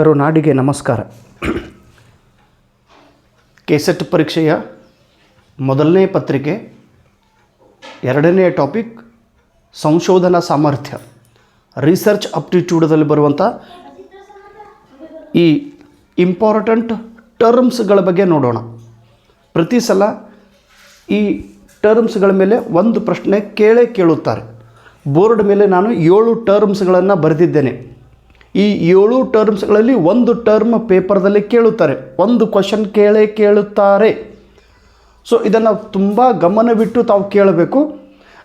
ಕರುನಾಡಿಗೆ ನಮಸ್ಕಾರ. ಕೆಸೆಟ್ ಪರೀಕ್ಷೆಯ ಮೊದಲನೇ ಪತ್ರಿಕೆ ಎರಡನೇ ಟಾಪಿಕ್ ಸಂಶೋಧನಾ ಸಾಮರ್ಥ್ಯ, ರಿಸರ್ಚ್ ಅಪ್ಟಿಟ್ಯೂಡದಲ್ಲಿ ಬರುವಂಥ ಈ ಇಂಪಾರ್ಟೆಂಟ್ ಟರ್ಮ್ಸ್ಗಳ ಬಗ್ಗೆ ನೋಡೋಣ. ಪ್ರತಿ ಸಲ ಈ ಟರ್ಮ್ಸ್ಗಳ ಮೇಲೆ ಒಂದು ಪ್ರಶ್ನೆ ಕೇಳುತ್ತಾರೆ. ಬೋರ್ಡ್ ಮೇಲೆ ನಾನು 7 ಟರ್ಮ್ಸ್ಗಳನ್ನು ಬರೆದಿದ್ದೇನೆ. ಈ 7 ಟರ್ಮ್ಸ್ಗಳಲ್ಲಿ ಒಂದು ಟರ್ಮ್ ಪೇಪರ್ದಲ್ಲಿ ಕೇಳುತ್ತಾರೆ, ಒಂದು ಕ್ವಶನ್ ಕೇಳುತ್ತಾರೆ. ಸೊ ಇದನ್ನು ತುಂಬ ಗಮನವಿಟ್ಟು ತಾವು ಕೇಳಬೇಕು,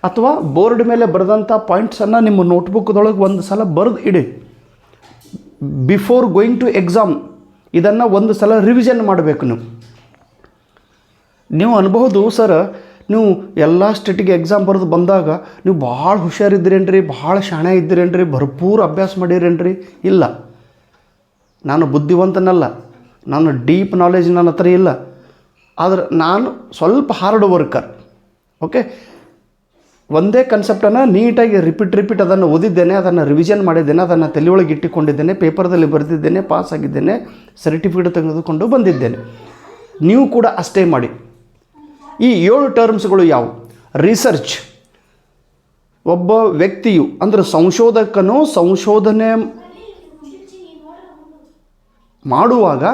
ಅಥವಾ ಬೋರ್ಡ್ ಮೇಲೆ ಬರೆದಂಥ ಪಾಯಿಂಟ್ಸನ್ನು ನಿಮ್ಮ ನೋಟ್ಬುಕ್ದೊಳಗೆ ಒಂದು ಸಲ ಬರೆದು ಇಡಿ. ಬಿಫೋರ್ ಗೋಯಿಂಗ್ ಟು ಎಕ್ಸಾಮ್ ಇದನ್ನು ಒಂದು ಸಲ ರಿವಿಷನ್ ಮಾಡಬೇಕು. ನೀವು ಅನ್ಬಹುದು, ಸರ್ ನೀವು ಎಲ್ಲ ಸ್ಟೇಟಿಗೆ ಎಕ್ಸಾಮ್ ಬರೆದು ಬಂದಾಗ ನೀವು ಭಾಳ ಹುಷಾರಿದ್ದೀರೇನ್ರಿ, ಭಾಳ ಶಾಣೆ ಇದ್ದೀರೇನ್ರಿ, ಭರ್ಪೂರ ಅಭ್ಯಾಸ ಮಾಡಿರೇನ್ರಿ? ಇಲ್ಲ, ನಾನು ಬುದ್ಧಿವಂತನಲ್ಲ, ನಾನು ಡೀಪ್ ನಾಲೆಜ್ ನನ್ನ ಹತ್ರ ಇಲ್ಲ. ಆದರೆ ನಾನು ಸ್ವಲ್ಪ ಹಾರ್ಡ್ ವರ್ಕರ್. ಓಕೆ, ಒಂದೇ ಕನ್ಸೆಪ್ಟನ್ನು ನೀಟಾಗಿ ರಿಪೀಟ್ ಅದನ್ನು ಓದಿದ್ದೇನೆ, ಅದನ್ನು ರಿವಿಷನ್ ಮಾಡಿದ್ದೇನೆ, ಅದನ್ನು ತಲೆಯೊಳಗೆ ಇಟ್ಟುಕೊಂಡಿದ್ದೇನೆ, ಪೇಪರ್ದಲ್ಲಿ ಬರೆದಿದ್ದೇನೆ, ಪಾಸ್ ಆಗಿದ್ದೇನೆ, ಸರ್ಟಿಫಿಕೇಟ್ ತೆಗೆದುಕೊಂಡು ಬಂದಿದ್ದೇನೆ. ನೀವು ಕೂಡ ಅಷ್ಟೇ ಮಾಡಿ. ಈ 7 ಟರ್ಮ್ಸ್ಗಳು ಯಾವುವು? ರಿಸರ್ಚ್, ಒಬ್ಬ ವ್ಯಕ್ತಿಯು ಅಂದರೆ ಸಂಶೋಧಕನು ಸಂಶೋಧನೆ ಮಾಡುವಾಗ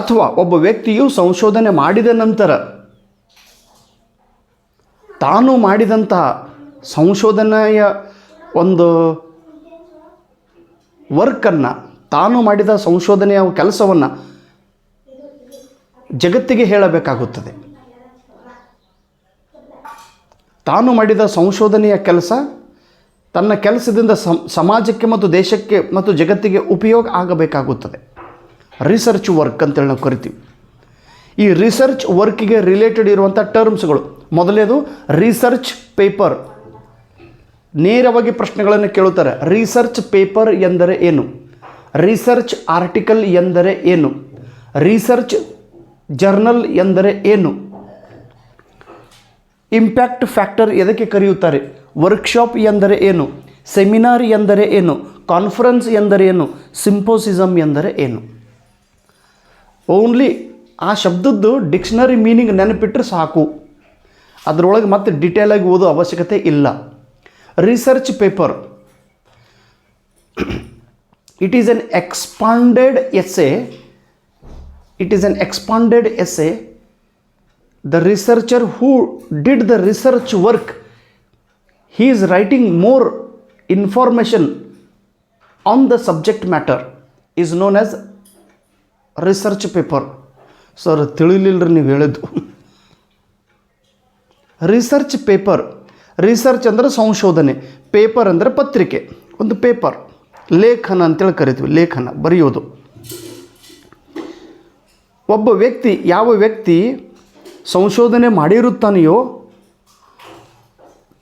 ಅಥವಾ ಒಬ್ಬ ವ್ಯಕ್ತಿಯು ಸಂಶೋಧನೆ ಮಾಡಿದ ನಂತರ ತಾನು ಮಾಡಿದಂತಹ ಸಂಶೋಧನೆಯ ಒಂದು ವರ್ಕನ್ನು, ತಾನು ಮಾಡಿದ ಸಂಶೋಧನೆಯ ಕೆಲಸವನ್ನು ಜಗತ್ತಿಗೆ ಹೇಳಬೇಕಾಗುತ್ತದೆ. ತಾನು ಮಾಡಿದ ಸಂಶೋಧನೆಯ ಕೆಲಸ ತನ್ನ ಕೆಲಸದಿಂದ ಸಮಾಜಕ್ಕೆ ಮತ್ತು ದೇಶಕ್ಕೆ ಮತ್ತು ಜಗತ್ತಿಗೆ ಉಪಯೋಗ ಆಗಬೇಕಾಗುತ್ತದೆ. ರಿಸರ್ಚ್ ವರ್ಕ್ ಅಂತೇಳಿ ನಾವು ಕರಿತೀವಿ. ಈ ರಿಸರ್ಚ್ ವರ್ಕಿಗೆ ರಿಲೇಟೆಡ್ ಇರುವಂಥ ಟರ್ಮ್ಸ್ಗಳು, ಮೊದಲನೇದು ರಿಸರ್ಚ್ ಪೇಪರ್. ನೇರವಾಗಿ ಪ್ರಶ್ನೆಗಳನ್ನು ಕೇಳುತ್ತಾರೆ. ರಿಸರ್ಚ್ ಪೇಪರ್ ಎಂದರೆ ಏನು? ರಿಸರ್ಚ್ ಆರ್ಟಿಕಲ್ ಎಂದರೆ ಏನು? ರಿಸರ್ಚ್ ಜರ್ನಲ್ ಎಂದರೆ ಏನು? ಇಂಪ್ಯಾಕ್ಟ್ ಫ್ಯಾಕ್ಟರ್ ಎದಕ್ಕೆ ಕರೆಯುತ್ತಾರೆ? ವರ್ಕ್ಶಾಪ್ ಎಂದರೆ ಏನು? ಸೆಮಿನಾರ್ ಎಂದರೆ ಏನು? ಕಾನ್ಫರೆನ್ಸ್ ಎಂದರೆ ಏನು? ಸಿಂಪೋಸಿಸಮ್ ಎಂದರೆ ಏನು? ಓನ್ಲಿ ಆ ಶಬ್ದದ್ದು ಡಿಕ್ಷನರಿ ಮೀನಿಂಗ್ ನೆನಪಿಟ್ಟರೆ ಸಾಕು, ಅದರೊಳಗೆ ಮತ್ತೆ ಡಿಟೇಲಾಗಿ ಓದೋ ಅವಶ್ಯಕತೆ ಇಲ್ಲ. Research paper, it is N expanded essay. It is an expanded essay. The researcher who did the research work, he is writing more information on the subject matter, is known as research paper. Sir, ತಿಳಿಲಿಲ್ಲರಿ ನೀವು ಹೇಳಿದ್ದು. Research paper, research ಅಂದರೆ ಸಂಶೋಧನೆ, paper ಅಂದರೆ ಪತ್ರಿಕೆ, ಒಂದು paper, ಲೇಖನ ಅಂತೇಳಿ ಕರಿತೀವಿ. ಲೇಖನ ಬರೆಯೋದು. ಒಬ್ಬ ವ್ಯಕ್ತಿ, ಯಾವ ವ್ಯಕ್ತಿ ಸಂಶೋಧನೆ ಮಾಡಿರುತ್ತಾನೆಯೋ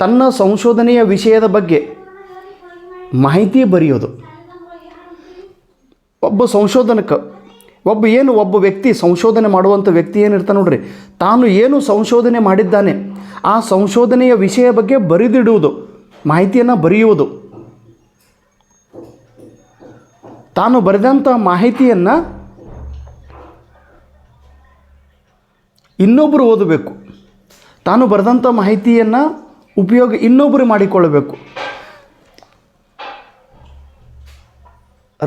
ತನ್ನ ಸಂಶೋಧನೆಯ ವಿಷಯದ ಬಗ್ಗೆ ಮಾಹಿತಿ ಬರೆಯೋದು. ಒಬ್ಬ ಸಂಶೋಧನಕ, ಒಬ್ಬ ವ್ಯಕ್ತಿ ಸಂಶೋಧನೆ ಮಾಡುವಂಥ ವ್ಯಕ್ತಿ ಏನಿರ್ತಾನೆ ನೋಡ್ರಿ, ತಾನು ಏನು ಸಂಶೋಧನೆ ಮಾಡಿದ್ದಾನೆ ಆ ಸಂಶೋಧನೆಯ ವಿಷಯ ಬಗ್ಗೆ ಬರೆದಿಡುವುದು, ಮಾಹಿತಿಯನ್ನು ಬರೆಯುವುದು. ತಾನು ಬರೆದಂಥ ಮಾಹಿತಿಯನ್ನು ಇನ್ನೊಬ್ಬರು ಓದಬೇಕು, ತಾನು ಬರೆದಂಥ ಮಾಹಿತಿಯನ್ನು ಉಪಯೋಗ ಇನ್ನೊಬ್ಬರು ಮಾಡಿಕೊಳ್ಳಬೇಕು.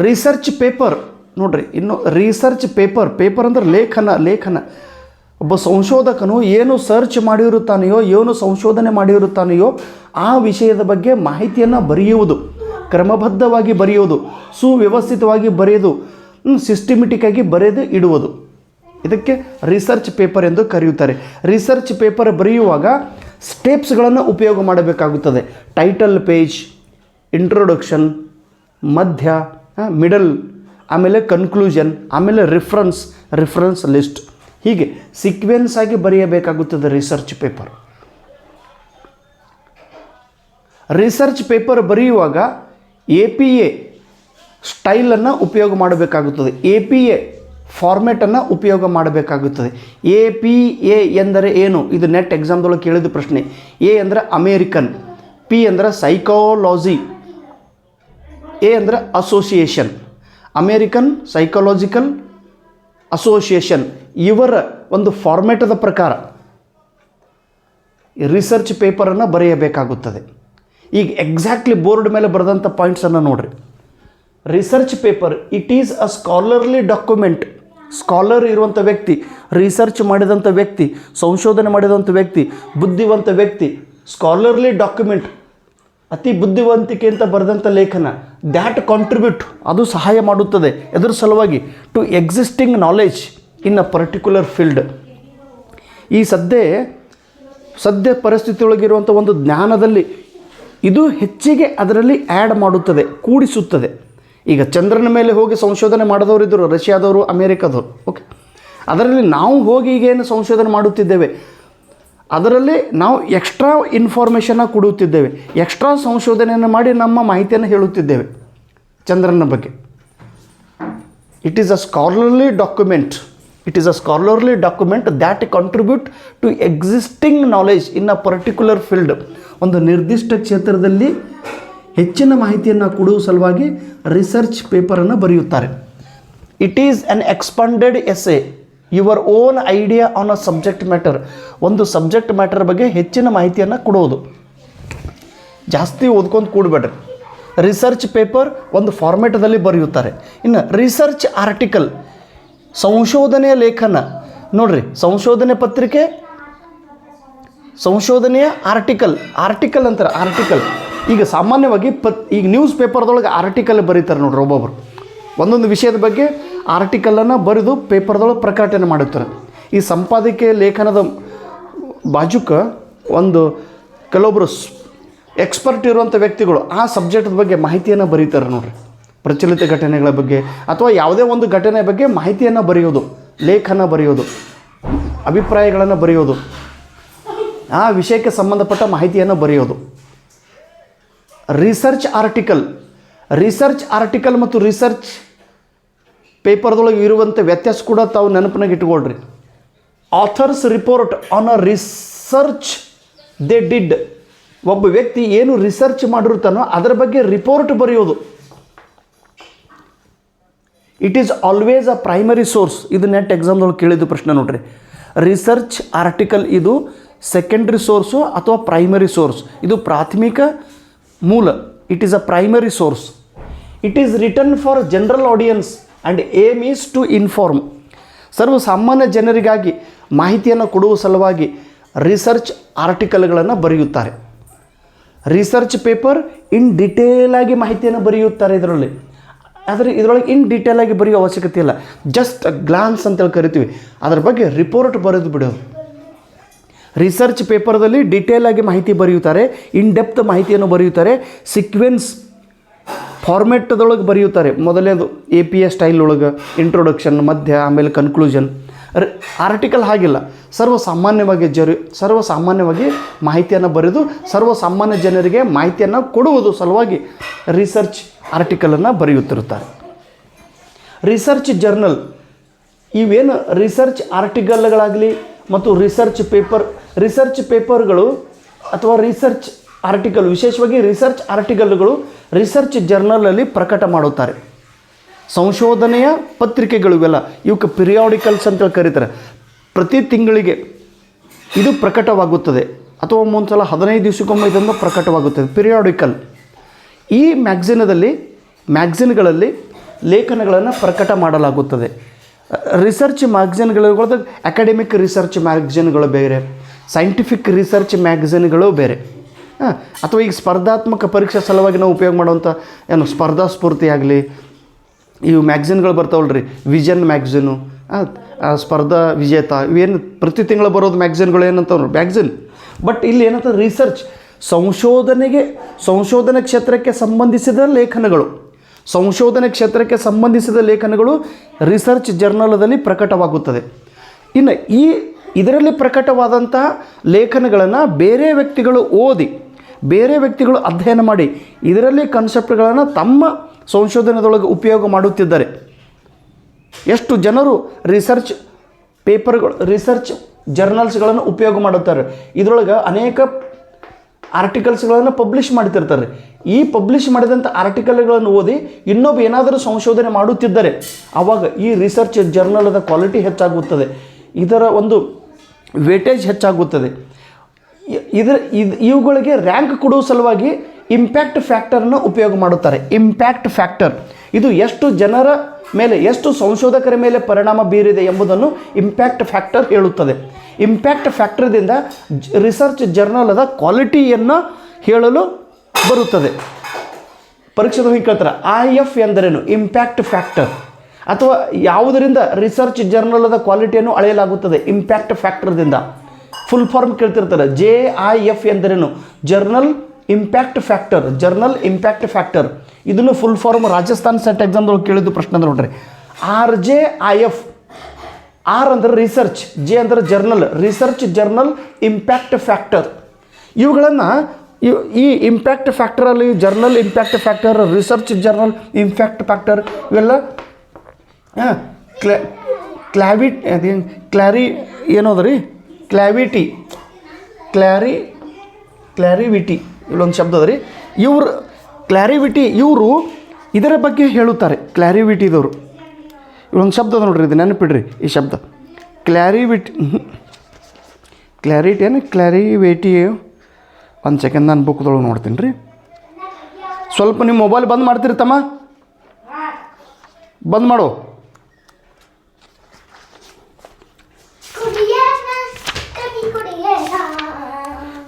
ರಿಸರ್ಚ್ ಪೇಪರ್ ನೋಡ್ರಿ, ಇನ್ನು ರಿಸರ್ಚ್ ಪೇಪರ್ ಅಂದರೆ ಲೇಖನ. ಒಬ್ಬ ಸಂಶೋಧಕನು ಏನು ಸರ್ಚ್ ಮಾಡಿರುತ್ತಾನೆಯೋ, ಏನು ಸಂಶೋಧನೆ ಮಾಡಿರುತ್ತಾನೆಯೋ ಆ ವಿಷಯದ ಬಗ್ಗೆ ಮಾಹಿತಿಯನ್ನು ಬರೆಯುವುದು, ಕ್ರಮಬದ್ಧವಾಗಿ ಬರೆಯುವುದು, ಸುವ್ಯವಸ್ಥಿತವಾಗಿ ಬರೆಯೋದು, ಸಿಸ್ಟಮೆಟಿಕ್ಕಾಗಿ ಬರೆದು ಇಡುವುದು. ಇದಕ್ಕೆ ರಿಸರ್ಚ್ ಪೇಪರ್ ಎಂದು ಕರೆಯುತ್ತಾರೆ. ರಿಸರ್ಚ್ ಪೇಪರ್ ಬರೆಯುವಾಗ ಸ್ಟೆಪ್ಸ್ಗಳನ್ನು ಉಪಯೋಗ ಮಾಡಬೇಕಾಗುತ್ತದೆ. ಟೈಟಲ್ ಪೇಜ್, ಇಂಟ್ರೊಡಕ್ಷನ್, ಮಧ್ಯ, ಮಿಡಲ್, ಆಮೇಲೆ ಕನ್ಕ್ಲೂಷನ್, ಆಮೇಲೆ ರಿಫರೆನ್ಸ್ ಲಿಸ್ಟ್, ಹೀಗೆ ಸೀಕ್ವೆನ್ಸ್ ಆಗಿ ಬರೆಯಬೇಕಾಗುತ್ತದೆ ರಿಸರ್ಚ್ ಪೇಪರ್. ರಿಸರ್ಚ್ ಪೇಪರ್ ಬರೆಯುವಾಗ APA ಸ್ಟೈಲನ್ನು ಉಪಯೋಗ ಮಾಡಬೇಕಾಗುತ್ತದೆ. APA ಫಾರ್ಮ್ಯಾಟನ್ನು ಉಪಯೋಗ ಮಾಡಬೇಕಾಗುತ್ತದೆ. APA ಎಂದರೆ ಏನು? ಇದು ನೆಟ್ ಎಕ್ಸಾಮ್ದೊಳಗೆ ಕೇಳಿದ ಪ್ರಶ್ನೆ. A ಅಂದರೆ ಅಮೇರಿಕನ್, P ಅಂದರೆ ಸೈಕಾಲಜಿ, ಎ ಅಂದರೆ ಅಸೋಸಿಯೇಷನ್, ಅಮೇರಿಕನ್ ಸೈಕಾಲಜಿಕಲ್ ಅಸೋಸಿಯೇಷನ್ ಇವರ ಒಂದು ಫಾರ್ಮ್ಯಾಟದ ಪ್ರಕಾರ ರಿಸರ್ಚ್ ಪೇಪರನ್ನು ಬರೆಯಬೇಕಾಗುತ್ತದೆ. ಈಗ ಎಕ್ಸಾಕ್ಟ್ಲಿ ಬೋರ್ಡ್ ಮೇಲೆ ಬರೆದಂಥ ಪಾಯಿಂಟ್ಸನ್ನು ನೋಡಿರಿ. Research paper it is a scholarly document. Scholar ಇರುವಂಥ ವ್ಯಕ್ತಿ, ರಿಸರ್ಚ್ ಮಾಡಿದಂಥ ವ್ಯಕ್ತಿ, ಸಂಶೋಧನೆ ಮಾಡಿದಂಥ ವ್ಯಕ್ತಿ, ಬುದ್ಧಿವಂತ ವ್ಯಕ್ತಿ, ಸ್ಕಾಲರ್ಲಿ ಡಾಕ್ಯುಮೆಂಟ್, ಅತಿ ಬುದ್ಧಿವಂತಿಕೆ ಅಂತ ಬರೆದಂಥ ಲೇಖನ, ದ್ಯಾಟ್ ಕಾಂಟ್ರಿಬ್ಯೂಟ್ ಅದು ಸಹಾಯ ಮಾಡುತ್ತದೆ ಎದುರ ಸಲುವಾಗಿ to existing knowledge in a particular field. ಈ ಸದ್ಯ ಪರಿಸ್ಥಿತಿಯೊಳಗಿರುವಂಥ ಒಂದು ಜ್ಞಾನದಲ್ಲಿ ಇದು ಹೆಚ್ಚಿಗೆ ಅದರಲ್ಲಿ ಆ್ಯಡ್ ಮಾಡುತ್ತದೆ, ಕೂಡಿಸುತ್ತದೆ. ಈಗ ಚಂದ್ರನ ಮೇಲೆ ಹೋಗಿ ಸಂಶೋಧನೆ ಮಾಡಿದವರು ಇದ್ದರು, ರಷ್ಯಾದವರು, ಅಮೇರಿಕಾದವರು. ಓಕೆ, ಅದರಲ್ಲಿ ನಾವು ಹೋಗಿ ಈಗೇನು ಸಂಶೋಧನೆ ಮಾಡುತ್ತಿದ್ದೇವೆ ಅದರಲ್ಲಿ ನಾವು ಎಕ್ಸ್ಟ್ರಾ ಇನ್ಫಾರ್ಮೇಷನ್ನ ಕೊಡುತ್ತಿದ್ದೇವೆ, ಎಕ್ಸ್ಟ್ರಾ ಸಂಶೋಧನೆಯನ್ನು ಮಾಡಿ ನಮ್ಮ ಮಾಹಿತಿಯನ್ನು ಹೇಳುತ್ತಿದ್ದೇವೆ ಚಂದ್ರನ ಬಗ್ಗೆ. It is a scholarly document. It is a scholarly document that contribute to existing knowledge in a particular field. ಒಂದು ನಿರ್ದಿಷ್ಟ ಕ್ಷೇತ್ರದಲ್ಲಿ ಹೆಚ್ಚಿನ ಮಾಹಿತಿಯನ್ನು ಕೊಡುವ ಸಲುವಾಗಿ ರಿಸರ್ಚ್ ಪೇಪರನ್ನು ಬರೆಯುತ್ತಾರೆ. It is an expanded essay, your own idea on a subject matter. ಒಂದು subject matter ಬಗ್ಗೆ ಹೆಚ್ಚಿನ ಮಾಹಿತಿಯನ್ನು ಕೊಡೋದು. ಜಾಸ್ತಿ ಓದ್ಕೊಂಡು ಕೂಡಬೇಡ್ರಿ. ರಿಸರ್ಚ್ ಪೇಪರ್ ಒಂದು ಫಾರ್ಮ್ಯಾಟದಲ್ಲಿ ಬರೆಯುತ್ತಾರೆ. ಇನ್ನು ರಿಸರ್ಚ್ ಆರ್ಟಿಕಲ್, ಸಂಶೋಧನೆಯ ಲೇಖನ ನೋಡ್ರಿ. ಸಂಶೋಧನೆ ಪತ್ರಿಕೆ, ಸಂಶೋಧನೆಯ ಆರ್ಟಿಕಲ್ ಅಂತಾರೆ. ಆರ್ಟಿಕಲ್ ಈಗ ಸಾಮಾನ್ಯವಾಗಿ ಈಗ ನ್ಯೂಸ್ ಪೇಪರ್ದೊಳಗೆ ಆರ್ಟಿಕಲ್ ಬರೀತಾರೆ ನೋಡ್ರಿ. ಒಬ್ಬೊಬ್ಬರು ಒಂದೊಂದು ವಿಷಯದ ಬಗ್ಗೆ ಆರ್ಟಿಕಲನ್ನು ಬರೆದು ಪೇಪರ್ದೊಳಗೆ ಪ್ರಕಟಣೆ ಮಾಡುತ್ತಾರೆ. ಈ ಸಂಪಾದಕೀಯ ಲೇಖನದ ಬಾಜುಕ ಒಂದು ಕೆಲವೊಬ್ಬರು ಎಕ್ಸ್ಪರ್ಟ್ ಇರುವಂಥ ವ್ಯಕ್ತಿಗಳು ಆ ಸಬ್ಜೆಕ್ಟ್ ಬಗ್ಗೆ ಮಾಹಿತಿಯನ್ನು ಬರೀತಾರೆ ನೋಡ್ರಿ. ಪ್ರಚಲಿತ ಘಟನೆಗಳ ಬಗ್ಗೆ ಅಥವಾ ಯಾವುದೇ ಒಂದು ಘಟನೆ ಬಗ್ಗೆ ಮಾಹಿತಿಯನ್ನು ಬರೆಯೋದು, ಲೇಖನ ಬರೆಯೋದು, ಅಭಿಪ್ರಾಯಗಳನ್ನು ಬರೆಯೋದು, ಆ ವಿಷಯಕ್ಕೆ ಸಂಬಂಧಪಟ್ಟ ಮಾಹಿತಿಯನ್ನು ಬರೆಯೋದು. ರಿಸರ್ಚ್ ಆರ್ಟಿಕಲ್ ಮತ್ತು ರಿಸರ್ಚ್ ಪೇಪರ್ದೊಳಗೆ ಇರುವಂಥ ವ್ಯತ್ಯಾಸ ಕೂಡ ತಾವು ನೆನಪಿನಾಗ ಇಟ್ಕೊಳ್ರಿ. Authors report on a research they did. ಒಬ್ಬ ವ್ಯಕ್ತಿ ಏನು ರಿಸರ್ಚ್ ಮಾಡಿರ್ತಾನೋ ಅದರ ಬಗ್ಗೆ ರಿಪೋರ್ಟ್ ಬರೆಯೋದು. It is always a primary source. ಇದು ನೆಟ್ ಎಕ್ಸಾಮ್ದೊಳಗೆ ಕೇಳಿದ್ದು ಪ್ರಶ್ನೆ ನೋಡ್ರಿ. ರಿಸರ್ಚ್ ಆರ್ಟಿಕಲ್ ಇದು ಸೆಕೆಂಡ್ರಿ ಸೋರ್ಸು ಅಥವಾ ಪ್ರೈಮರಿ ಸೋರ್ಸ್. ಇದು ಪ್ರಾಥಮಿಕ ಮೂಲ. It is a primary source. It is written for general audience and aim is to inform. ಸರ್ವಸಾಮಾನ್ಯ ಜನರಿಗಾಗಿ ಮಾಹಿತಿಯನ್ನು ಕೊಡುವ ಸಲುವಾಗಿ ರಿಸರ್ಚ್ ಆರ್ಟಿಕಲ್ಗಳನ್ನು ಬರೆಯುತ್ತಾರೆ. ರಿಸರ್ಚ್ ಪೇಪರ್ ಇನ್ ಡಿಟೇಲಾಗಿ ಮಾಹಿತಿಯನ್ನು ಬರೆಯುತ್ತಾರೆ ಇದರಲ್ಲಿ. ಆದರೆ ಇದರೊಳಗೆ ಇನ್ ಡೀಟೇಲಾಗಿ ಬರೆಯೋ ಅವಶ್ಯಕತೆ ಇಲ್ಲ. ಜಸ್ಟ್ ಗ್ಲಾನ್ಸ್ ಅಂತೇಳಿ ಕರಿತೀವಿ, ಅದರ ಬಗ್ಗೆ ರಿಪೋರ್ಟ್ ಬರೆದು ಬಿಡೋದು. ರಿಸರ್ಚ್ ಪೇಪರ್ದಲ್ಲಿ ಡೀಟೇಲಾಗಿ ಮಾಹಿತಿ ಬರೆಯುತ್ತಾರೆ, ಇನ್ ಡೆಪ್ತ್ ಮಾಹಿತಿಯನ್ನು ಬರೆಯುತ್ತಾರೆ, ಸೀಕ್ವೆನ್ಸ್ ಫಾರ್ಮೆಟ್ದೊಳಗೆ ಬರೆಯುತ್ತಾರೆ. ಮೊದಲನೇದು APA ಸ್ಟೈಲ್ ಒಳಗೆ ಇಂಟ್ರೊಡಕ್ಷನ್, ಮಧ್ಯ, ಆಮೇಲೆ ಕನ್ಕ್ಲೂಷನ್. ಆರ್ಟಿಕಲ್ ಹಾಗಿಲ್ಲ, ಸರ್ವಸಾಮಾನ್ಯವಾಗಿ ಮಾಹಿತಿಯನ್ನು ಬರೆದು ಸರ್ವಸಾಮಾನ್ಯ ಜನರಿಗೆ ಮಾಹಿತಿಯನ್ನು ಕೊಡುವುದು ಸಲುವಾಗಿ ರಿಸರ್ಚ್ ಆರ್ಟಿಕಲನ್ನು ಬರೆಯುತ್ತಿರುತ್ತಾರೆ. ರಿಸರ್ಚ್ ಜರ್ನಲ್, ಇವೇನು ರಿಸರ್ಚ್ ಆರ್ಟಿಕಲ್ಗಳಾಗಲಿ ಮತ್ತು ರಿಸರ್ಚ್ ಪೇಪರ್ಗಳು ಅಥವಾ ರಿಸರ್ಚ್ ಆರ್ಟಿಕಲ್, ವಿಶೇಷವಾಗಿ ರಿಸರ್ಚ್ ಆರ್ಟಿಕಲ್ಗಳು ರಿಸರ್ಚ್ ಜರ್ನಲಲ್ಲಿ ಪ್ರಕಟ ಮಾಡುತ್ತಾರೆ. ಸಂಶೋಧನೆಯ ಪತ್ರಿಕೆಗಳು ಇವೆಲ್ಲ, ಇವಕ್ಕೆ ಪಿರಿಯಾಡಿಕಲ್ಸ್ ಅಂತ ಕರೀತಾರೆ. ಪ್ರತಿ ತಿಂಗಳಿಗೆ ಇದು ಪ್ರಕಟವಾಗುತ್ತದೆ ಅಥವಾ ಒಂದು ಸಲ 15 ದಿವಸಕ್ಕೊಮ್ಮೆ ಇದನ್ನು ಪ್ರಕಟವಾಗುತ್ತದೆ, ಪಿರಿಯಾಡಿಕಲ್. ಈ ಮ್ಯಾಗ್ಝಿನ್ಗಳಲ್ಲಿ ಲೇಖನಗಳನ್ನು ಪ್ರಕಟ ಮಾಡಲಾಗುತ್ತದೆ. ರಿಸರ್ಚ್ ಮ್ಯಾಗ್ಝಿನ್ಗಳೊಳಗೆ ಅಕಾಡೆಮಿಕ್ ರಿಸರ್ಚ್ ಮ್ಯಾಗ್ಝಿನ್ಗಳು ಬೇರೆ, ಸೈಂಟಿಫಿಕ್ ರಿಸರ್ಚ್ ಮ್ಯಾಗ್ಝಿನ್ಗಳು ಬೇರೆ. ಅಥವಾ ಈಗ ಸ್ಪರ್ಧಾತ್ಮಕ ಪರೀಕ್ಷೆ ಸಲುವಾಗಿ ನಾವು ಉಪಯೋಗ ಮಾಡುವಂಥ ಏನು ಸ್ಪರ್ಧಾ ಸ್ಫೂರ್ತಿ ಆಗಲಿ, ಇವು ಮ್ಯಾಗ್ಝಿನ್ಗಳು ಬರ್ತಾವಲ್ರಿ, ವಿಷನ್ ಮ್ಯಾಗ್ಝಿನು, ಸ್ಪರ್ಧಾ ವಿಜೇತ, ಇವೇನು ಪ್ರತಿ ತಿಂಗಳು ಬರೋದು ಮ್ಯಾಗ್ಝಿನ್ಗಳು ಏನಂತವ್ರು ಮ್ಯಾಗ್ಝಿನ್. ಬಟ್ ಇಲ್ಲಿ ಏನಂತ ರಿಸರ್ಚ್, ಸಂಶೋಧನೆ ಕ್ಷೇತ್ರಕ್ಕೆ ಸಂಬಂಧಿಸಿದ ಲೇಖನಗಳು ರಿಸರ್ಚ್ ಜರ್ನಲದಲ್ಲಿ ಪ್ರಕಟವಾಗುತ್ತದೆ. ಇನ್ನು ಇದರಲ್ಲಿ ಪ್ರಕಟವಾದಂತಹ ಲೇಖನಗಳನ್ನು ಬೇರೆ ವ್ಯಕ್ತಿಗಳು ಓದಿ, ಬೇರೆ ವ್ಯಕ್ತಿಗಳು ಅಧ್ಯಯನ ಮಾಡಿ ಇದರಲ್ಲಿ ಕಾನ್ಸೆಪ್ಟ್ಗಳನ್ನು ತಮ್ಮ ಸಂಶೋಧನೆದೊಳಗೆ ಉಪಯೋಗ ಮಾಡುತ್ತಿದ್ದಾರೆ. ಎಷ್ಟು ಜನರು ರಿಸರ್ಚ್ ಜರ್ನಲ್ಸ್ಗಳನ್ನು ಉಪಯೋಗ ಮಾಡುತ್ತಾರೆ. ಇದರೊಳಗೆ ಆರ್ಟಿಕಲ್ಸ್ಗಳನ್ನು ಪಬ್ಲಿಷ್ ಮಾಡ್ತಿರ್ತಾರೆ. ಈ ಪಬ್ಲಿಷ್ ಮಾಡಿದಂಥ ಆರ್ಟಿಕಲ್ಗಳನ್ನು ಓದಿ ಇನ್ನೊಬ್ಬ ಏನಾದರೂ ಸಂಶೋಧನೆ ಮಾಡುತ್ತಿದ್ದರೆ ಆವಾಗ ಈ ರಿಸರ್ಚ್ ಜರ್ನಲದ ಕ್ವಾಲಿಟಿ ಹೆಚ್ಚಾಗುತ್ತದೆ, ಇದರ ಒಂದು ವೇಟೇಜ್ ಹೆಚ್ಚಾಗುತ್ತದೆ. ಇವುಗಳಿಗೆ ರ್ಯಾಂಕ್ ಕೊಡುವ ಸಲುವಾಗಿ ಇಂಪ್ಯಾಕ್ಟ್ ಫ್ಯಾಕ್ಟರನ್ನು ಉಪಯೋಗ ಮಾಡುತ್ತಾರೆ. ಇಂಪ್ಯಾಕ್ಟ್ ಫ್ಯಾಕ್ಟರ್ ಇದು ಎಷ್ಟು ಜನರ ಮೇಲೆ, ಎಷ್ಟು ಸಂಶೋಧಕರ ಮೇಲೆ ಪರಿಣಾಮ ಬೀರಿದೆ ಎಂಬುದನ್ನು ಇಂಪ್ಯಾಕ್ಟ್ ಫ್ಯಾಕ್ಟರ್ ಹೇಳುತ್ತದೆ. ಇಂಪ್ಯಾಕ್ಟ್ ಫ್ಯಾಕ್ಟರ್ದಿಂದ ರಿಸರ್ಚ್ ಜರ್ನಲದ ಕ್ವಾಲಿಟಿಯನ್ನು ಹೇಳಲು ಬರುತ್ತದೆ. ಪರೀಕ್ಷೆದು ಹಿಂಗೆ ಕೇಳ್ತಾರೆ, IF ಎಂದರೇನು? Impact factor. ಅಥವಾ ಯಾವುದರಿಂದ ರಿಸರ್ಚ್ ಜರ್ನಲದ ಕ್ವಾಲಿಟಿಯನ್ನು ಅಳೆಯಲಾಗುತ್ತದೆ? ಇಂಪ್ಯಾಕ್ಟ್ ಫ್ಯಾಕ್ಟರ್ದಿಂದ. ಫುಲ್ ಫಾರ್ಮ್ ಕೇಳ್ತಿರ್ತಾರೆ, JIF ಎಂದರೇನು? Journal impact factor. Journal impact factor ಇದನ್ನು ಫುಲ್ ಫಾರ್ಮ್ ರಾಜಸ್ಥಾನ್ ಸೆಟ್ ಎಕ್ಸಾಮ್ದೊಳಗೆ ಕೇಳಿದ್ದು ಪ್ರಶ್ನೆ ಅಂದ್ರೆ ನೋಡ್ರಿ. RJIF, R ಅಂದರೆ ರಿಸರ್ಚ್, J ಅಂದರೆ journal, research journal impact factor. ಇವುಗಳನ್ನು ಈ ಇಂಪ್ಯಾಕ್ಟ್ ಫ್ಯಾಕ್ಟರಲ್ಲಿ journal impact factor, research journal impact factor ಇವೆಲ್ಲ ಏನೋದು ರೀ ಕ್ಲಾರಿವಿಟಿ ಇಲ್ಲೊಂದು ಶಬ್ದ ಅದ ರೀ. ಇವರು ಇದರ ಬಗ್ಗೆ ಹೇಳುತ್ತಾರೆ. ಕ್ಲಾರಿವಿಟಿದವರು ಇಲ್ಲೊಂದು ಶಬ್ದ ಅದ ನೋಡ್ರಿ, ಇದು ನೆನಪಿಡ್ರಿ ಈ ಶಬ್ದ. ಕ್ಲಾರಿವಿಟಿ ಒಂದು ಸೆಕೆಂಡ್ ನಾನು ಬುಕ್ದೊಳಗೆ ನೋಡ್ತೀನಿ ರೀ. ಸ್ವಲ್ಪ ನಿಮ್ಮ ಮೊಬೈಲ್ ಬಂದ್ ಮಾಡ್ತಿರ್ತಮ್ಮ, ಬಂದ್ ಮಾಡು.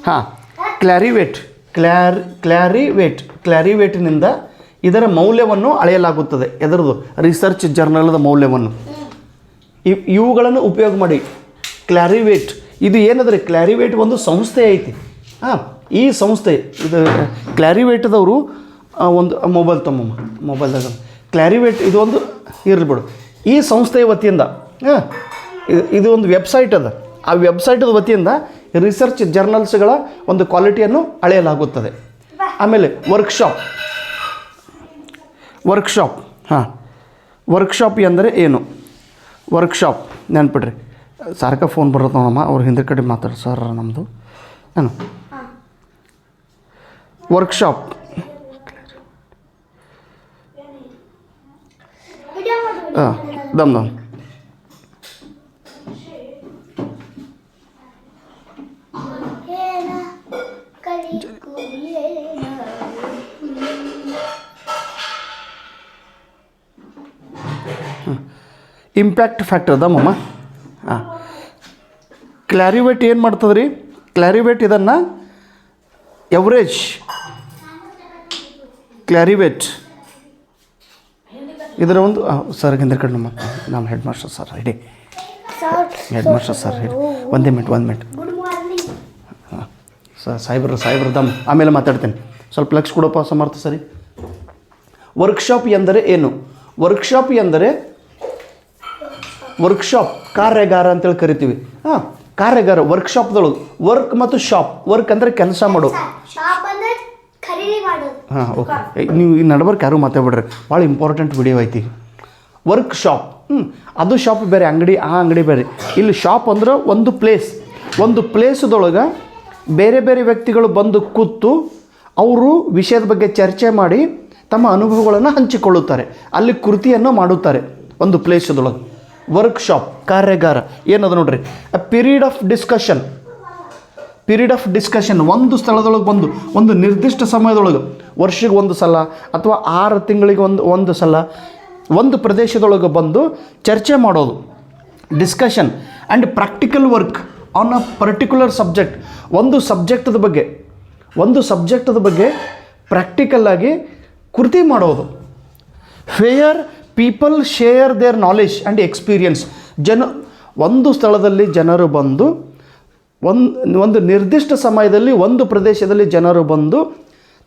ಹಾಂ, ಕ್ಲಾರಿವೇಟಿನಿಂದ ಇದರ ಮೌಲ್ಯವನ್ನು ಅಳೆಯಲಾಗುತ್ತದೆ. ಎದರದು? ರಿಸರ್ಚ್ ಜರ್ನಲದ ಮೌಲ್ಯವನ್ನು. ಇವುಗಳನ್ನು ಉಪಯೋಗ ಮಾಡಿ ಕ್ಲಾರಿವೇಟ್ ಇದು ಏನಂದರೆ, ಕ್ಲಾರಿವೇಟ್ ಒಂದು ಸಂಸ್ಥೆ ಐತಿ. ಹಾಂ, ಈ ಸಂಸ್ಥೆ ಇದು ಕ್ಲಾರಿವೇಟ್ದವರು ಒಂದು ಮೊಬೈಲ್ದಾಗ ಕ್ಲಾರಿವೇಟ್ ಇದು ಒಂದು ಇರಲಿ ಬಿಡು. ಈ ಸಂಸ್ಥೆಯ ವತಿಯಿಂದ ಇದು ಒಂದು ವೆಬ್ಸೈಟ್ ಅದ. ಆ ವೆಬ್ಸೈಟದ ವತಿಯಿಂದ ರಿಸರ್ಚ್ ಜರ್ನಲ್ಸ್ಗಳ ಒಂದು ಕ್ವಾಲಿಟಿಯನ್ನು ಅಳೆಯಲಾಗುತ್ತದೆ. ಆಮೇಲೆ ವರ್ಕ್ಶಾಪ್ ಎಂದರೆ ಏನು? ವರ್ಕ್ಶಾಪ್ ನೆನ್ಪಿಡ್ರಿ. ಸಾರ್ಕ ಫೋನ್ ಬರುತ್ತೆ ನೋಡಮ್ಮ, ಅವ್ರು ಹಿಂದೆ ಕಡೆ ಮಾತಾಡಿ ಸರ್ ನಮ್ಮದು ಏನು ವರ್ಕ್ಶಾಪ್. ದಮ್ ಇಂಪ್ಯಾಕ್ಟ್ ಫ್ಯಾಕ್ಟರ್ ದಮ್ಮಮ್ಮ. ಹಾಂ, ಕ್ಲಾರಿವೇಟ್ ಏನು ಮಾಡ್ತದೆ ರೀ? ಕ್ಲಾರಿವೇಟ್ ಇದನ್ನು ಎವರೇಜ್ ಇದರ ಒಂದು ಸರ್ ಹಿಂದೆ ಕಡೆ ನಮ್ಮ ಹೆಡ್ ಮಾಸ್ಟರ್ ಸರ್ ಹೇಳಿ, ಹೆಡ್ ಮಾಸ್ಟರ್ ಸರ್ ಹೇಳಿ. ಒಂದು ಮಿನಿಟ್ ಹಾಂ ಸಾಹೇಬ್ರ ದಮ್ ಆಮೇಲೆ ಮಾತಾಡ್ತೇನೆ. ಸ್ವಲ್ಪ ಲಕ್ಷ ಕೊಡಪ್ಪ ಸಮರ್ಥ ಸರಿ. ವರ್ಕ್ಶಾಪ್ ಎಂದರೆ ಏನು? ವರ್ಕ್ಶಾಪ್ ಕಾರ್ಯಾಗಾರ ಅಂತೇಳಿ ಕರಿತೀವಿ. ಹಾಂ, ಕಾರ್ಯಾಗಾರ ವರ್ಕ್ಶಾಪ್ದೊಳಗೆ ವರ್ಕ್ ಮತ್ತು ಶಾಪ್. ವರ್ಕ್ ಅಂದರೆ ಕೆಲಸ ಮಾಡೋದು. ಹಾಂ, ಓಕೆ. ನೀವು ಈ ನಡ್ಬರ್ಕ್ ಯಾರು ಮಾತಾಡ್ಬಿಡ್ರಿ, ಭಾಳ ಇಂಪಾರ್ಟೆಂಟ್ ವಿಡಿಯೋ ಐತಿ. ವರ್ಕ್ಶಾಪ್ ಅದು ಶಾಪ್ ಬೇರೆ, ಅಂಗಡಿ ಆ ಅಂಗಡಿ ಬೇರೆ. ಇಲ್ಲಿ ಶಾಪ್ ಅಂದ್ರೆ ಒಂದು ಪ್ಲೇಸ್ದೊಳಗೆ ಬೇರೆ ಬೇರೆ ವ್ಯಕ್ತಿಗಳು ಬಂದು ಕೂತು ಅವರು ವಿಷಯದ ಬಗ್ಗೆ ಚರ್ಚೆ ಮಾಡಿ ತಮ್ಮ ಅನುಭವಗಳನ್ನು ಹಂಚಿಕೊಳ್ಳುತ್ತಾರೆ. ಅಲ್ಲಿ ಕೃತಿಯನ್ನು ಮಾಡುತ್ತಾರೆ ಒಂದು ಪ್ಲೇಸ್ದೊಳಗೆ. ವರ್ಕ್ಶಾಪ್ ಕಾರ್ಯಾಗಾರ ಏನದ ನೋಡ್ರಿ, ಪೀರಿಯಡ್ ಆಫ್ ಡಿಸ್ಕಷನ್ ಒಂದು ಸ್ಥಳದೊಳಗೆ ಬಂದು ಒಂದು ನಿರ್ದಿಷ್ಟ ಸಮಯದೊಳಗೆ, ವರ್ಷಕ್ಕೆ ಒಂದು ಸಲ ಅಥವಾ 6 ತಿಂಗಳಿಗೆ ಒಂದು ಸಲ ಒಂದು ಪ್ರದೇಶದೊಳಗೆ ಬಂದು ಚರ್ಚೆ ಮಾಡೋದು. Discussion and practical work on a particular subject. ಒಂದು ಸಬ್ಜೆಕ್ಟದ ಬಗ್ಗೆ ಪ್ರಾಕ್ಟಿಕಲ್ಲಾಗಿ ಕೃತಿ ಮಾಡೋದು. Where people share their knowledge and experience. ಒಂದು ಸ್ಥಳದಲ್ಲಿ ಜನರು ಬಂದು ಒಂದು ನಿರ್ದಿಷ್ಟ ಸಮಯದಲ್ಲಿ ಒಂದು ಪ್ರದೇಶದಲ್ಲಿ ಜನರು ಬಂದು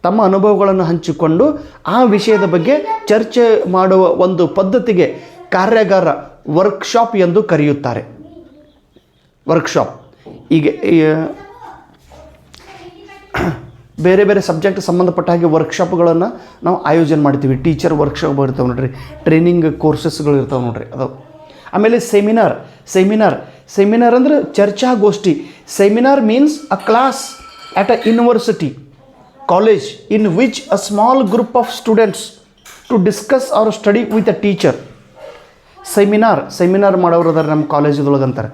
ತಮ್ಮ ಅನುಭವಗಳನ್ನು ಹಂಚಿಕೊಂಡು ಆ ವಿಷಯದ ಬಗ್ಗೆ ಚರ್ಚೆ ಮಾಡುವ ಒಂದು ಪದ್ಧತಿಗೆ ಕಾರ್ಯಾಗಾರ ವರ್ಕ್ಶಾಪ್ ಎಂದು ಕರೆಯುತ್ತಾರೆ. ವರ್ಕ್ಶಾಪ್ ಹೀಗೆ ಬೇರೆ ಬೇರೆ ಸಬ್ಜೆಕ್ಟ್ ಸಂಬಂಧಪಟ್ಟ ಹಾಗೆ ವರ್ಕ್ಶಾಪ್ಗಳನ್ನು ನಾವು ಆಯೋಜನೆ ಮಾಡ್ತೀವಿ. ಟೀಚರ್ ವರ್ಕ್ಶಾಪ್ ಇರ್ತಾವೆ ನೋಡ್ರಿ, ಟ್ರೈನಿಂಗ್ ಕೋರ್ಸಸ್ಗಳು ಇರ್ತಾವೆ ನೋಡ್ರಿ ಅದು. ಆಮೇಲೆ ಸೆಮಿನಾರ್ ಅಂದರೆ ಚರ್ಚಾಗೋಷ್ಠಿ. Seminar means a class at a university, college in which a small group of students to discuss or study with a teacher. Seminar ಮಾಡೋರು ಅದಾರೆ ನಮ್ಮ ಕಾಲೇಜದೊಳಗೆ ಅಂತಾರೆ.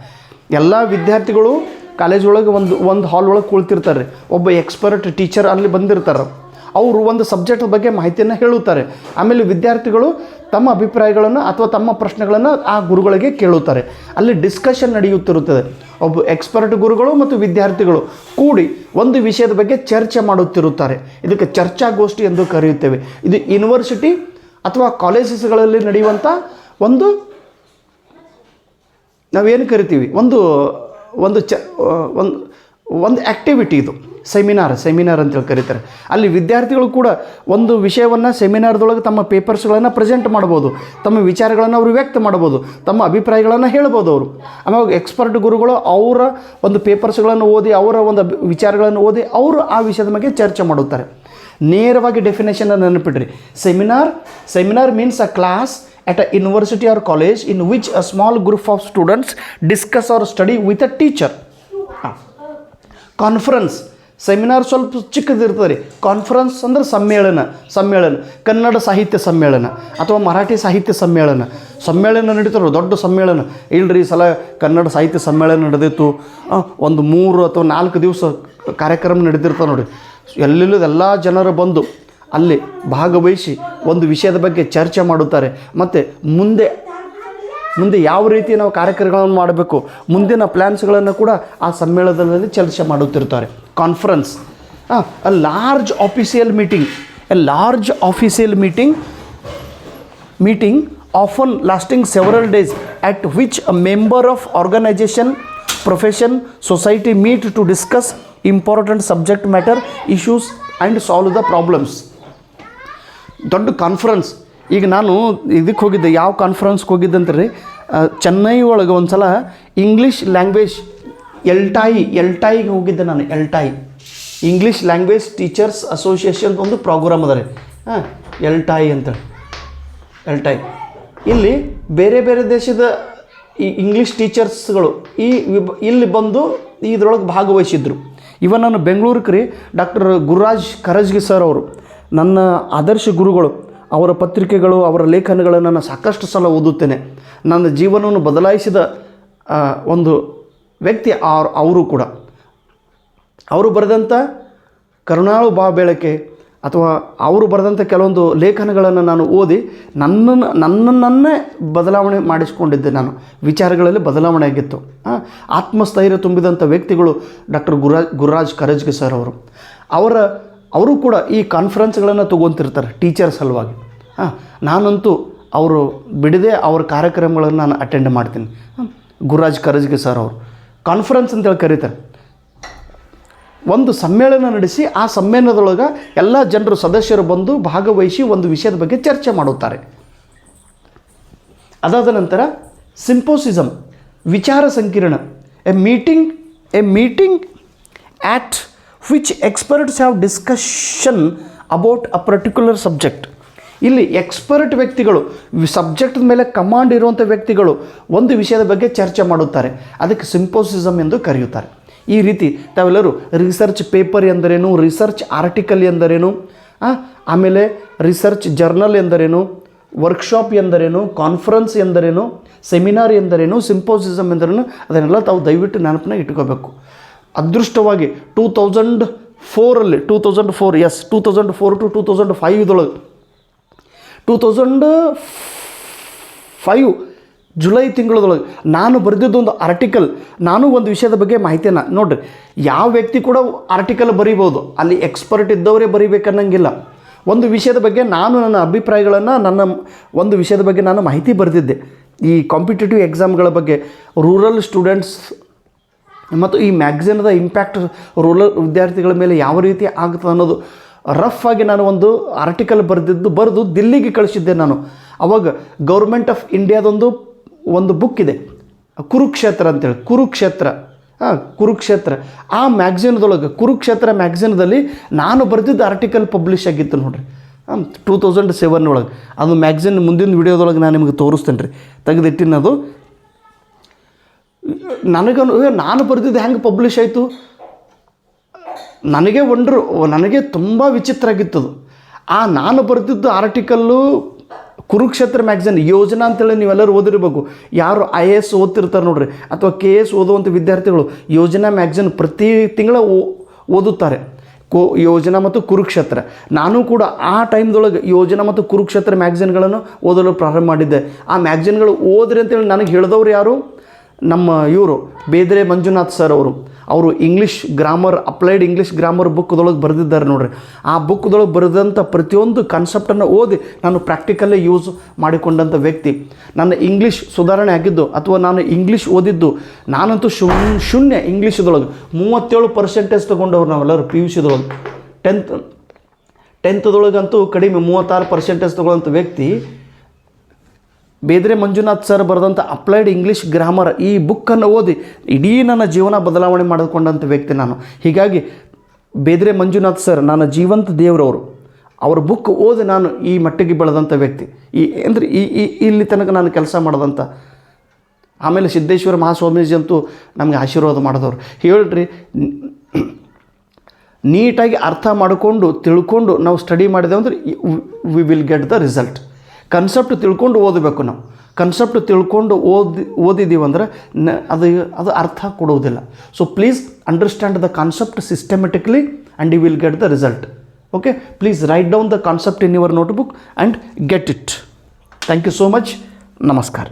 ಎಲ್ಲ ವಿದ್ಯಾರ್ಥಿಗಳು ಕಾಲೇಜ್ ಒಳಗೆ ಒಂದು ಹಾಲ್ ಒಳಗೆ ಕುಳಿತಿರ್ತಾರೆ. ಒಬ್ಬ ಎಕ್ಸ್ಪರ್ಟ್ ಟೀಚರ್ ಅಲ್ಲಿ ಬಂದಿರ್ತಾರೆ. ಅವರು ಒಂದು ಸಬ್ಜೆಕ್ಟ್ ಬಗ್ಗೆ ಮಾಹಿತಿಯನ್ನು ಹೇಳುತ್ತಾರೆ. ಆಮೇಲೆ ವಿದ್ಯಾರ್ಥಿಗಳು ತಮ್ಮ ಅಭಿಪ್ರಾಯಗಳನ್ನು ಅಥವಾ ತಮ್ಮ ಪ್ರಶ್ನೆಗಳನ್ನು ಆ ಗುರುಗಳಿಗೆ ಕೇಳುತ್ತಾರೆ. ಅಲ್ಲಿ ಡಿಸ್ಕಷನ್ ನಡೆಯುತ್ತಿರುತ್ತದೆ. ಒಬ್ಬ ಎಕ್ಸ್ಪರ್ಟ್ ಗುರುಗಳು ಮತ್ತು ವಿದ್ಯಾರ್ಥಿಗಳು ಕೂಡಿ ಒಂದು ವಿಷಯದ ಬಗ್ಗೆ ಚರ್ಚೆ ಮಾಡುತ್ತಿರುತ್ತಾರೆ. ಇದಕ್ಕೆ ಚರ್ಚಾಗೋಷ್ಠಿ ಎಂದು ಕರೆಯುತ್ತೇವೆ. ಇದು ಯೂನಿವರ್ಸಿಟಿ ಅಥವಾ ಕಾಲೇಜಸ್ಗಳಲ್ಲಿ ನಡೆಯುವಂಥ ಒಂದು ನಾವೇನು ಕರಿತೀವಿ ಒಂದು ಆ್ಯಕ್ಟಿವಿಟಿ. ಇದು ಸೆಮಿನಾರ್ ಅಂತೇಳಿ ಕರೀತಾರೆ. ಅಲ್ಲಿ ವಿದ್ಯಾರ್ಥಿಗಳು ಕೂಡ ಒಂದು ವಿಷಯವನ್ನು ಸೆಮಿನಾರ್ದೊಳಗೆ ತಮ್ಮ ಪೇಪರ್ಸ್ಗಳನ್ನು ಪ್ರೆಸೆಂಟ್ ಮಾಡ್ಬೋದು, ತಮ್ಮ ವಿಚಾರಗಳನ್ನು ಅವರು ವ್ಯಕ್ತ ಮಾಡ್ಬೋದು, ತಮ್ಮ ಅಭಿಪ್ರಾಯಗಳನ್ನು ಹೇಳ್ಬೋದು ಅವರು. ಆಮೇಲೆ ಎಕ್ಸ್ಪರ್ಟ್ ಗುರುಗಳು ಅವರ ಒಂದು ಪೇಪರ್ಸ್ಗಳನ್ನು ಓದಿ ಅವರ ಒಂದು ವಿಚಾರಗಳನ್ನು ಓದಿ ಅವರು ಆ ವಿಷಯದ ಬಗ್ಗೆ ಚರ್ಚೆ ಮಾಡುತ್ತಾರೆ. ನೇರವಾಗಿ ಡೆಫಿನೇಷನ್ನ ನೆನಪಿಡ್ರಿ. Seminar means a class at a university or college in which a small group of students discuss or study with a teacher. Conference seminar ಸ್ವಲ್ಪ ಚಿಕ್ಕದಿರ್ತದೆ ರೀ. ಕಾನ್ಫರೆನ್ಸ್ ಅಂದ್ರೆ ಸಮ್ಮೇಳನ ಕನ್ನಡ ಸಾಹಿತ್ಯ ಸಮ್ಮೇಳನ ಅಥವಾ ಮರಾಠಿ ಸಾಹಿತ್ಯ ಸಮ್ಮೇಳನ ನಡೀತಾರೆ. ದೊಡ್ಡ ಸಮ್ಮೇಳನ ಇಲ್ರಿ, ಈ ಸಲ ಕನ್ನಡ ಸಾಹಿತ್ಯ ಸಮ್ಮೇಳನ ನಡೆದಿತ್ತು. ಒಂದು 3 ಅಥವಾ 4 ದಿವಸ ಕಾರ್ಯಕ್ರಮ ನಡೆದಿರ್ತದೆ ನೋಡಿ. ಎಲ್ಲ ಜನರು ಬಂದು ಅಲ್ಲಿ ಭಾಗವಹಿಸಿ ಒಂದು ವಿಷಯದ ಬಗ್ಗೆ ಚರ್ಚೆ ಮಾಡುತ್ತಾರೆ. ಮತ್ತು ಮುಂದೆ ಯಾವ ರೀತಿ ನಾವು ಕಾರ್ಯಕ್ರಮಗಳನ್ನು ಮಾಡಬೇಕು, ಮುಂದಿನ ಪ್ಲ್ಯಾನ್ಸ್ಗಳನ್ನು ಕೂಡ ಆ ಸಮ್ಮೇಳನದಲ್ಲಿ ಚರ್ಚೆ ಮಾಡುತ್ತಿರ್ತಾರೆ. Conference a large official meeting often lasting several days at which a member of organization, profession, society meet to discuss important subject matter issues and solve the problems. ದೊಡ್ಡ ಕಾನ್ಫರೆನ್ಸ್. ಈಗ ನಾನು ಇದಕ್ಕೆ ಹೋಗಿದ್ದೆ. ಯಾವ ಕಾನ್ಫರೆನ್ಸ್ಗೆ ಹೋಗಿದ್ದೆ ಅಂತಾರೆ, ಚೆನ್ನೈ ಒಳಗೆ ಒಂದು ಸಲ ಇಂಗ್ಲೀಷ್ ಲ್ಯಾಂಗ್ವೇಜ್ ಎಲ್ಟಾಯಿಗೆ ಹೋಗಿದ್ದೆ ನಾನು. ಇಂಗ್ಲೀಷ್ ಲ್ಯಾಂಗ್ವೇಜ್ ಟೀಚರ್ಸ್ ಅಸೋಸಿಯೇಷನ್ ಒಂದು ಪ್ರೋಗ್ರಾಮ್ ಅದ ರೀ. ಎಲ್ಟಾಯಿ ಇಲ್ಲಿ ಬೇರೆ ದೇಶದ ಈ ಇಂಗ್ಲೀಷ್ ಟೀಚರ್ಸ್ಗಳು ಇಲ್ಲಿ ಬಂದು ಇದರೊಳಗೆ ಭಾಗವಹಿಸಿದ್ರು. ಇವನ್ ನಾನು ಬೆಂಗಳೂರಿಗೆ ರೀ ಡಾಕ್ಟರ್ ಗುರುರಾಜ್ ಕರಜ್ಗಿ ಸರ್ ಅವರು ನನ್ನ ಆದರ್ಶ ಗುರುಗಳು. ಅವರ ಪತ್ರಿಕೆಗಳು, ಅವರ ಲೇಖನಗಳನ್ನು ನಾನು ಸಾಕಷ್ಟು ಸಲ ಓದುತ್ತೇನೆ. ನನ್ನ ಜೀವನವನ್ನು ಬದಲಾಯಿಸಿದ ಒಂದು ವ್ಯಕ್ತಿ ಅವರು ಕೂಡ. ಅವರು ಬರೆದಂಥ ಕರುಣಾಳು ಬಾ ಬೆಳಕೆ ಅಥವಾ ಅವರು ಬರೆದಂಥ ಕೆಲವೊಂದು ಲೇಖನಗಳನ್ನು ನಾನು ಓದಿ ನನ್ನನ್ನೇ ಬದಲಾವಣೆ ಮಾಡಿಸ್ಕೊಂಡಿದ್ದೆ. ನಾನು ವಿಚಾರಗಳಲ್ಲಿ ಬದಲಾವಣೆ ಆಗಿತ್ತು. ಆತ್ಮಸ್ಥೈರ್ಯ ತುಂಬಿದಂಥ ವ್ಯಕ್ತಿಗಳು ಡಾಕ್ಟರ್ ಗುರುರಾಜ್ ಕರಜ್ಗಿ ಸರ್ ಅವರು ಕೂಡ ಈ ಕಾನ್ಫರೆನ್ಸ್ಗಳನ್ನು ತೊಗೊತಿರ್ತಾರೆ ಟೀಚರ್ ಸಲುವಾಗಿ. ನಾನಂತೂ ಅವರು ಬಿಡದೆ ಅವ್ರ ಕಾರ್ಯಕ್ರಮಗಳನ್ನು ನಾನು ಅಟೆಂಡ್ ಮಾಡ್ತೀನಿ. ಗುರುರಾಜ್ ಕರಜ್ಗಿ ಸರ್ ಅವರು ಕಾನ್ಫರೆನ್ಸ್ ಅಂತೇಳಿ ಕರೀತಾರೆ. ಒಂದು ಸಮ್ಮೇಳನ ನಡೆಸಿ ಆ ಸಮ್ಮೇಳನದೊಳಗೆ ಎಲ್ಲ ಜನರು ಸದಸ್ಯರು ಬಂದು ಭಾಗವಹಿಸಿ ಒಂದು ವಿಷಯದ ಬಗ್ಗೆ ಚರ್ಚೆ ಮಾಡುತ್ತಾರೆ. ಅದಾದ ನಂತರ ಸಿಂಪೋಸಿಸಮ್, ವಿಚಾರ ಸಂಕಿರಣ, a meeting at which experts have discussion about a particular subject. ಇಲ್ಲಿ ಎಕ್ಸ್ಪರ್ಟ್ ವ್ಯಕ್ತಿಗಳು, ಸಬ್ಜೆಕ್ಟ್ ಮೇಲೆ ಕಮಾಂಡ್ ಇರುವಂಥ ವ್ಯಕ್ತಿಗಳು ಒಂದು ವಿಷಯದ ಬಗ್ಗೆ ಚರ್ಚೆ ಮಾಡುತ್ತಾರೆ. ಅದಕ್ಕೆ ಸಿಂಪೋಸಿಸಮ್ ಎಂದು ಕರೆಯುತ್ತಾರೆ. ಈ ರೀತಿ ತಾವೆಲ್ಲರೂ ರಿಸರ್ಚ್ ಪೇಪರ್ ಎಂದರೇನು, ರಿಸರ್ಚ್ ಆರ್ಟಿಕಲ್ ಎಂದರೇನು, ಆಮೇಲೆ ರಿಸರ್ಚ್ ಜರ್ನಲ್ ಎಂದರೇನು, ವರ್ಕ್ಶಾಪ್ ಎಂದರೇನು, ಕಾನ್ಫರೆನ್ಸ್ ಎಂದರೇನು, ಸೆಮಿನಾರ್ ಎಂದರೇನು, ಸಿಂಪೋಸಿಸಮ್ ಎಂದರೇನು, ಅದನ್ನೆಲ್ಲ ತಾವು ದಯವಿಟ್ಟು ನೆನಪನ್ನ ಇಟ್ಕೋಬೇಕು. ಅದೃಷ್ಟವಾಗಿ 2004 ಟು 2005 ಇದೊಳಗೆ 2005 ಜುಲೈ ತಿಂಗಳದೊಳಗೆ ನಾನು ಬರೆದಿದ್ದೊಂದು ಆರ್ಟಿಕಲ್, ನಾನು ಒಂದು ವಿಷಯದ ಬಗ್ಗೆ ಮಾಹಿತಿಯನ್ನು ನೋಡಿರಿ. ಯಾವ ವ್ಯಕ್ತಿ ಕೂಡ ಆರ್ಟಿಕಲ್ ಬರೀಬೋದು, ಅಲ್ಲಿ ಎಕ್ಸ್ಪರ್ಟ್ ಇದ್ದವರೇ ಬರೀಬೇಕನ್ನಂಗಿಲ್ಲ. ಒಂದು ವಿಷಯದ ಬಗ್ಗೆ ನಾನು ನನ್ನ ಅಭಿಪ್ರಾಯಗಳನ್ನು, ನನ್ನ ಒಂದು ವಿಷಯದ ಬಗ್ಗೆ ನಾನು ಮಾಹಿತಿ ಬರೆದಿದ್ದೆ. ಈ ಕಾಂಪಿಟೇಟಿವ್ ಎಕ್ಸಾಮ್ಗಳ ಬಗ್ಗೆ, ರೂರಲ್ ಸ್ಟೂಡೆಂಟ್ಸ್ ಮತ್ತು ಈ ಮ್ಯಾಗ್ಝಿನ್ದ ಇಂಪ್ಯಾಕ್ಟ್ ರೂರಲ್ ವಿದ್ಯಾರ್ಥಿಗಳ ಮೇಲೆ ಯಾವ ರೀತಿ ಆಗ್ತದೆ ಅನ್ನೋದು ರಫ್ ಆಗಿ ನಾನು ಒಂದು ಆರ್ಟಿಕಲ್ ಬರೆದು ದಿಲ್ಲಿಗೆ ಕಳಿಸಿದ್ದೆ ನಾನು. ಅವಾಗ ಗೌರ್ಮೆಂಟ್ ಆಫ್ ಇಂಡಿಯಾದೊಂದು ಬುಕ್ ಇದೆ, ಕುರುಕ್ಷೇತ್ರ ಅಂತೇಳಿ. ಕುರುಕ್ಷೇತ್ರ ಆ ಮ್ಯಾಗ್ಝಿನ್ದೊಳಗೆ, ಕುರುಕ್ಷೇತ್ರ ಮ್ಯಾಗ್ಝಿನ್ದಲ್ಲಿ ನಾನು ಬರೆದಿದ್ದ ಆರ್ಟಿಕಲ್ ಪಬ್ಲಿಷ್ ಆಗಿತ್ತು ನೋಡಿರಿ 2007 ಒಳಗೆ. ಅದು ಮ್ಯಾಗ್ಝಿನ್ ಮುಂದಿನ ವಿಡಿಯೋದೊಳಗೆ ನಾನು ನಿಮಗೆ ತೋರಿಸ್ತೇನೆ ರೀ, ತೆಗೆದಿಟ್ಟಿನದು. ನಾನು ಬರೆದಿದ್ದು ಹೆಂಗೆ ಪಬ್ಲಿಷ್ ಆಯಿತು, ನನಗೆ ತುಂಬ ವಿಚಿತ್ರ ಆಗಿತ್ತದು. ನಾನು ಬರೆದಿದ್ದು ಆರ್ಟಿಕಲ್ಲು ಕುರುಕ್ಷೇತ್ರ ಮ್ಯಾಗ್ಝಿನ್ ಯೋಜನಾ ಅಂತೇಳಿ ನೀವೆಲ್ಲರೂ ಓದಿರಬೇಕು. ಯಾರು IAS ಓದ್ತಿರ್ತಾರೆ ನೋಡ್ರಿ, ಅಥವಾ KS ಓದುವಂಥ ವಿದ್ಯಾರ್ಥಿಗಳು ಯೋಜನಾ ಮ್ಯಾಗ್ಝಿನ್ ಪ್ರತಿ ತಿಂಗಳ ಓದುತ್ತಾರೆ. ಯೋಜನಾ ಮತ್ತು ಕುರುಕ್ಷೇತ್ರ. ನಾನು ಕೂಡ ಆ ಟೈಮ್ದೊಳಗೆ ಯೋಜನಾ ಮತ್ತು ಕುರುಕ್ಷೇತ್ರ ಮ್ಯಾಗ್ಝಿನ್ಗಳನ್ನು ಓದಲು ಪ್ರಾರಂಭ ಮಾಡಿದ್ದೆ. ಆ ಮ್ಯಾಗ್ಝಿನ್ಗಳು ಓದ್ರಿ ಅಂತೇಳಿ ನನಗೆ ಹೇಳಿದವರು ಯಾರು? ನಮ್ಮ ಇವರು ಬೇದ್ರೆ ಮಂಜುನಾಥ್ ಸರ್ ಅವರು English grammar, applied English grammar ಬುಕ್ದೊಳಗೆ ಬರೆದಿದ್ದಾರೆ ನೋಡ್ರಿ. ಆ ಬುಕ್ದೊಳಗೆ ಬರೆದಂಥ ಪ್ರತಿಯೊಂದು ಕಾನ್ಸೆಪ್ಟನ್ನು ಓದಿ ನಾನು ಪ್ರಾಕ್ಟಿಕಲ್ಲೇ ಯೂಸ್ ಮಾಡಿಕೊಂಡಂಥ ವ್ಯಕ್ತಿ. ನನ್ನ ಇಂಗ್ಲೀಷ್ ಸುಧಾರಣೆ ಆಗಿದ್ದು ಅಥವಾ ನಾನು ಇಂಗ್ಲೀಷ್ ಓದಿದ್ದು, ನಾನಂತೂ ಶೂನ್ಯ ಇಂಗ್ಲೀಷ್ದೊಳಗೆ 37% ತೊಗೊಂಡವ್ರು ನಾವೆಲ್ಲರೂ PUCದೊಳಗೆ. ಟೆಂತ್ದೊಳಗಂತೂ ಕಡಿಮೆ 36% ತೊಗೊಳ್ಳೋಂಥ ವ್ಯಕ್ತಿ ಬೇದ್ರೆ ಮಂಜುನಾಥ್ ಸರ್ ಬರೆದಂಥ ಅಪ್ಲೈಡ್ ಇಂಗ್ಲೀಷ್ ಗ್ರಾಮರ್ ಈ ಬುಕ್ಕನ್ನು ಓದಿ ಇಡೀ ನನ್ನ ಜೀವನ ಬದಲಾವಣೆ ಮಾಡಿಕೊಂಡಂಥ ವ್ಯಕ್ತಿ ನಾನು. ಹೀಗಾಗಿ ಬೇದ್ರೆ ಮಂಜುನಾಥ್ ಸರ್ ನನ್ನ ಜೀವಂತ ದೇವರವರು. ಅವ್ರ ಬುಕ್ ಓದಿ ನಾನು ಈ ಮಟ್ಟಿಗೆ ಬೆಳೆದಂಥ ವ್ಯಕ್ತಿ. ಅಂದರೆ ಇಲ್ಲಿ ತನಕ ನಾನು ಕೆಲಸ ಮಾಡಿದಂಥ. ಆಮೇಲೆ ಸಿದ್ದೇಶ್ವರ ಮಹಾಸ್ವಾಮೀಜಿ ಅಂತೂ ನಮಗೆ ಆಶೀರ್ವಾದ ಮಾಡಿದವರು. ಹೇಳ್ರಿ, ನೀಟಾಗಿ ಅರ್ಥ ಮಾಡಿಕೊಂಡು ತಿಳ್ಕೊಂಡು ನಾವು ಸ್ಟಡಿ ಮಾಡಿದೆವು ಅಂದರೆ we will get the result. Concept ತಿಳ್ಕೊಂಡು ಓದಬೇಕು. ನಾವು ಕನ್ಸೆಪ್ಟ್ ತಿಳ್ಕೊಂಡು ಓದಿದ್ದೀವಿ ಅಂದರೆ ಅದು ಅರ್ಥ ಕೊಡುವುದಿಲ್ಲ. So please understand the concept systematically and you will get the result. Okay, please write down the concept in your notebook and get it. Thank you so much. ನಮಸ್ಕಾರ.